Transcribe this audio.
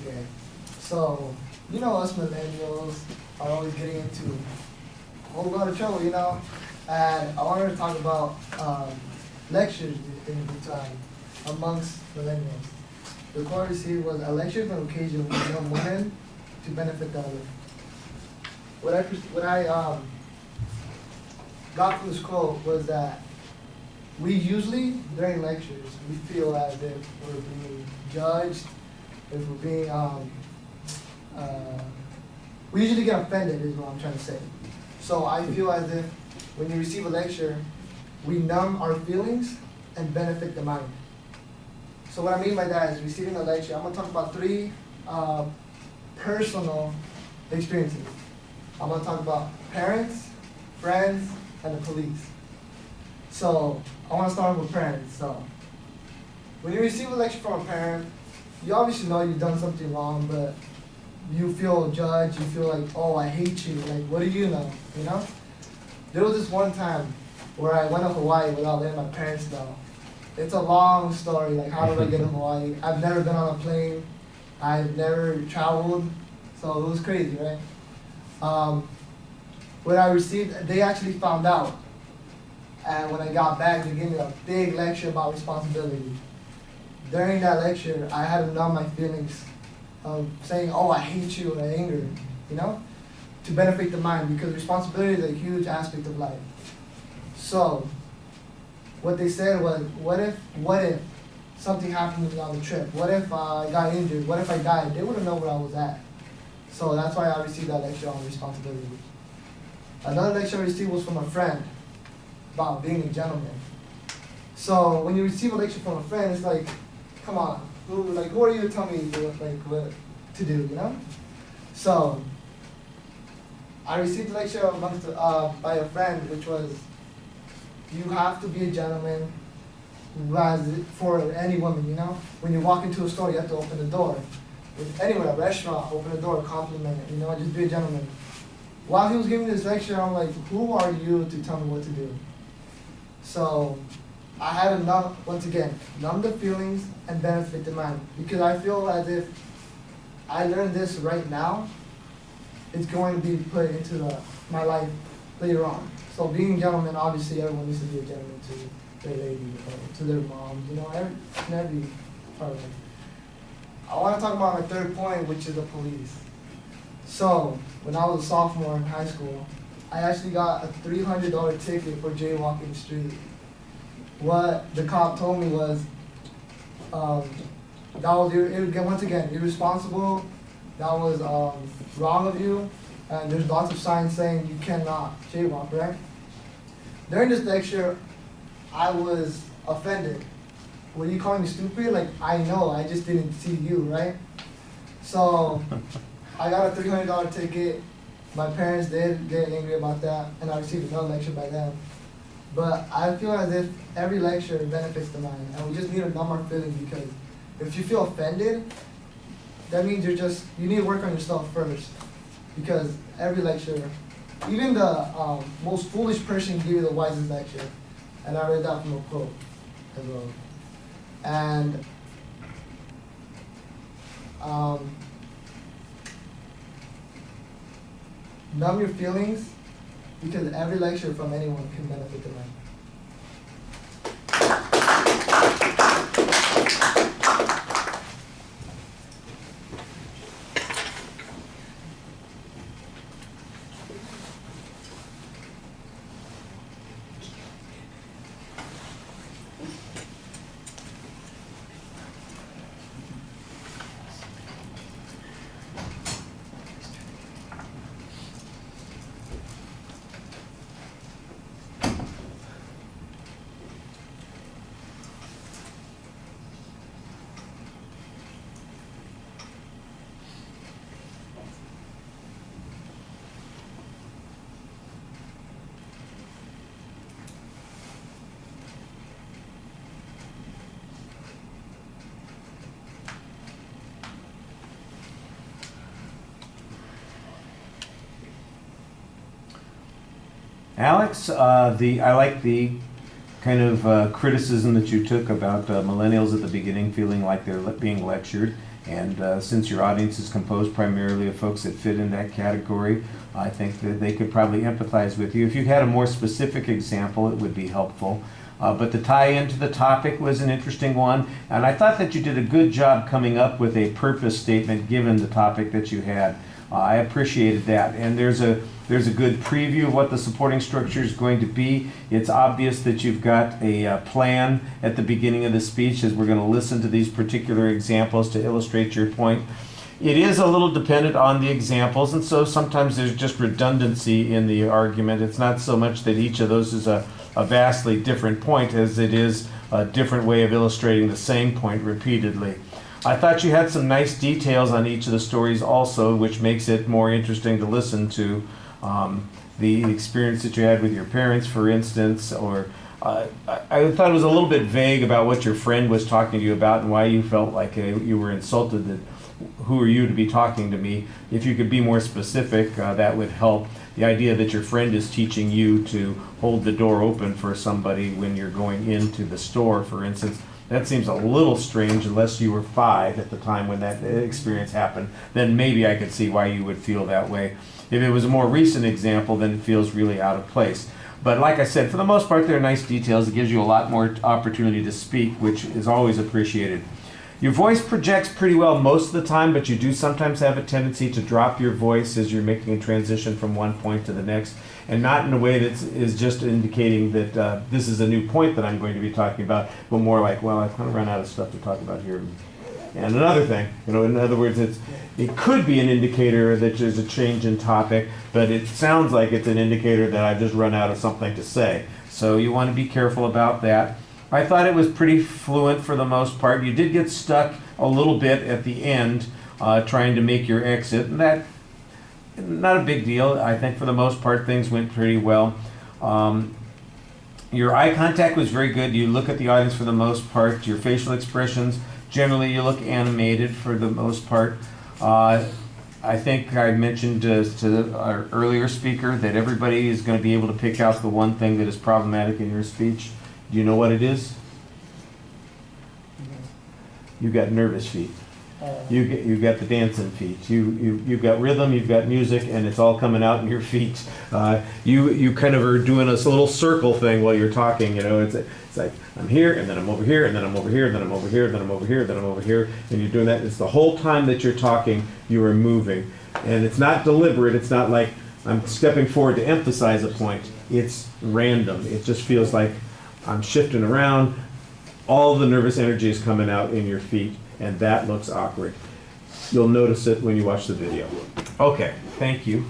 Okay. So, you know us millennials are always getting into a whole lot of trouble, And I wanted to talk about lectures in the time amongst millennials. The quote received was, "A lecture is an occasion for young women to benefit the other." What I got from this quote was that we usually, during lectures, we feel as if we're being judged, if we're being, we usually get offended is what I'm trying to say. So I feel as if when you receive a lecture, we numb our feelings and benefit the mind. So what I mean by that is receiving a lecture, I'm gonna talk about three personal experiences. I'm gonna talk about parents, friends, and the police. So I want to start with parents. So when you receive a lecture from a parent, you obviously know you've done something wrong, but you feel judged. You feel like, oh, I hate you. Like, what do you know? There was this one time where I went to Hawaii without letting my parents know. It's a long story. Like, how did I get to Hawaii? I've never been on a plane. I've never traveled, so it was crazy, right? When I received, they actually found out. And when I got back, they gave me a big lecture about responsibility. During that lecture, I had to numb my feelings of saying, oh, I hate you, and anger, to benefit the mind, because responsibility is a huge aspect of life. So, what they said was, what if something happened to me on the trip? What if I got injured? What if I died? They wouldn't know where I was at. So that's why I received that lecture on responsibility. Another lecture I received was from a friend about being a gentleman. So when you receive a lecture from a friend, it's like, come on, who are you to tell me what to do, So I received a lecture by a friend, which was, you have to be a gentleman for any woman, When you walk into a store, you have to open the door. Anywhere, a restaurant, open the door, compliment it, just be a gentleman. While he was giving this lecture, I'm like, who are you to tell me what to do? So I had to numb the feelings and benefit the mind. Because I feel as if I learned this right now, it's going to be put into my life later on. So being a gentleman, obviously everyone needs to be a gentleman to their lady, to their mom, every part of it. I want to talk about my third point, which is the police. So, when I was a sophomore in high school, I actually got a $300 ticket for jaywalking the street. What the cop told me was, that was, once again, irresponsible, that was wrong of you, and there's lots of signs saying you cannot jaywalk, right? During this lecture, I was offended. Were you calling me stupid? Like, I know, I just didn't see you, right? So, I got a $300 ticket. My parents did get angry about that, and I received another lecture by them. But I feel as if every lecture benefits the mind, and we just need to numb our feelings, because if you feel offended, that means you need to work on yourself first. Because every lecture, even the most foolish person give you the wisest lecture. And I read that from a quote as well. And numb your feelings, because every lecture from anyone can benefit the mind. Alex, I like the kind of criticism that you took about millennials at the beginning feeling like they're being lectured. And since your audience is composed primarily of folks that fit in that category, I think that they could probably empathize with you. If you had a more specific example, it would be helpful. But the tie into the topic was an interesting one, and I thought that you did a good job coming up with a purpose statement given the topic that you had. I appreciated that, and there's a good preview of what the supporting structure is going to be. It's obvious that you've got a plan at the beginning of the speech, as we're going to listen to these particular examples to illustrate your point. It is a little dependent on the examples, and so sometimes there's just redundancy in the argument. It's not so much that each of those is a vastly different point as it is a different way of illustrating the same point repeatedly. I thought you had some nice details on each of the stories also, which makes it more interesting to listen to. The experience that you had with your parents, for instance, or I thought it was a little bit vague about what your friend was talking to you about and why you felt like you were insulted. That who are you to be talking to me? If you could be more specific, that would help. The idea that your friend is teaching you to hold the door open for somebody when you're going into the store, for instance, that seems a little strange unless you were 5 at the time when that experience happened. Then maybe I could see why you would feel that way. If it was a more recent example, then it feels really out of place. But like I said, for the most part, there are nice details. It gives you a lot more opportunity to speak, which is always appreciated. Your voice projects pretty well most of the time, but you do sometimes have a tendency to drop your voice as you're making a transition from one point to the next, and not in a way that is just indicating that this is a new point that I'm going to be talking about, but more like, well, I've kind of run out of stuff to talk about here. And another thing, in other words, it could be an indicator that there's a change in topic, but it sounds like it's an indicator that I've just run out of something to say. So you want to be careful about that. I thought it was pretty fluent for the most part. You did get stuck a little bit at the end trying to make your exit, and that, not a big deal. I think for the most part things went pretty well. Your eye contact was very good. You look at the audience for the most part. Your facial expressions, generally you look animated for the most part. I think I mentioned to our earlier speaker that everybody is going to be able to pick out the one thing that is problematic in your speech. Do you know what it is? You've got nervous feet. You've got the dancing feet. You've got rhythm, you've got music, and it's all coming out in your feet. You kind of are doing this little circle thing while you're talking. It's like I'm here, and then I'm over here, and then I'm over here, and then I'm over here, and then I'm over here, and then I'm over here, and you're doing that. It's the whole time that you're talking, you are moving, and it's not deliberate. It's not like I'm stepping forward to emphasize a point. It's random. It just feels like I'm shifting around. All the nervous energy is coming out in your feet, and that looks awkward. You'll notice it when you watch the video. Okay, thank you.